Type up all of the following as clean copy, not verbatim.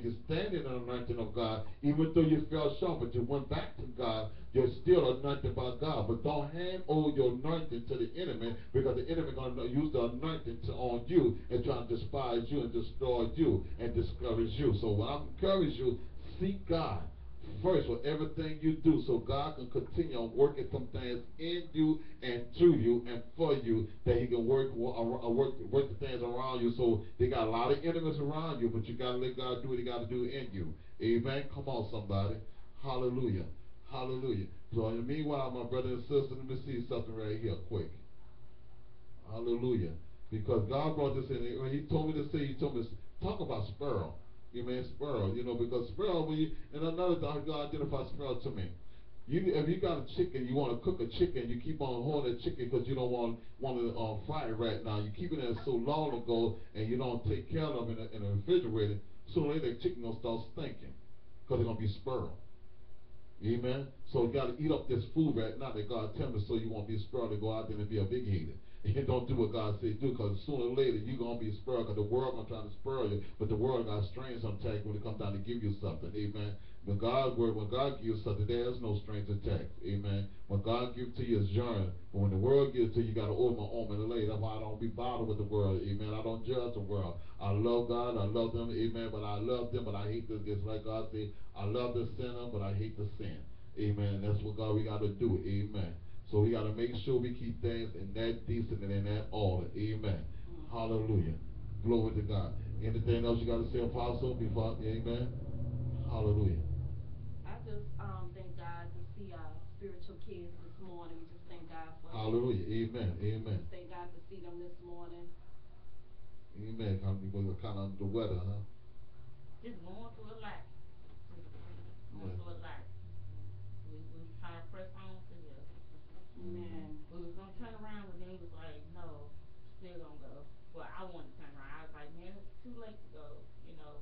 you stand in the anointing of God, even though you fell short, but you went back to God, you're still anointed by God. But don't hand over your anointing to the enemy, because the enemy going to use the anointing on you and try to despise you and destroy you and discourage you. So when I encourage you, seek God first with everything you do, so God can continue on working some things in you and through you and for you, that he can work the things around you. So they got a lot of enemies around you, but you got to let God do what he got to do in you. Amen. Come on, somebody. Hallelujah. Hallelujah. So in the meanwhile, my brother and sister, let me see something right here quick. Hallelujah. Because God brought this in. When he told me to say, he told me, talk about sparrow. You mean sparrow, because sparrow, when you, and another thing, God identified sparrow to me. If you got a chicken, you want to cook a chicken, you keep on holding that chicken because you don't want to fry it right now. You keep it in so long ago, and you don't take care of it in the refrigerator. Sooner or later, that chicken gonna start stinking because it's gonna be sparrow. Amen. So you got to eat up this food right now that God tell me, so you won't be a sparrow to go out there and be a big heater. And don't do what God said do, because sooner or later you're going to be a sparrow, because the world going to try to spur you, but the world got strings attacks when it comes down to give you something. Amen. When God gives you something, there is no strings attached. Amen. When God gives to you, it's yours. But when the world gives it to you, you got to open my arm and lay. That's why I don't be bothered with the world. Amen. I don't judge the world. I love God. I love them. Amen. But I love them, but I hate this. It's like God said, I love the sinner, but I hate the sin. Amen. And that's what God we got to do. Amen. So we got to make sure we keep things in that decent and in that order. Amen. Hallelujah. Glory to God. Anything else you got to say, Apostle? Before, amen. Hallelujah. I just thank God to see our spiritual kids this morning. We just thank God for them. Hallelujah. Amen. Amen. Just thank God to see them this morning. Amen. People are kind of under the weather, huh? Just going through a lot. Just going Yeah. through a lot. We was trying to press on to here. Amen. We was gonna turn around, but then he was like, no, still gonna go. Well, I wanted to turn around. I was like, man, it's too late to go,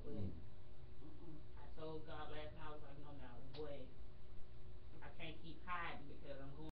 But Mm.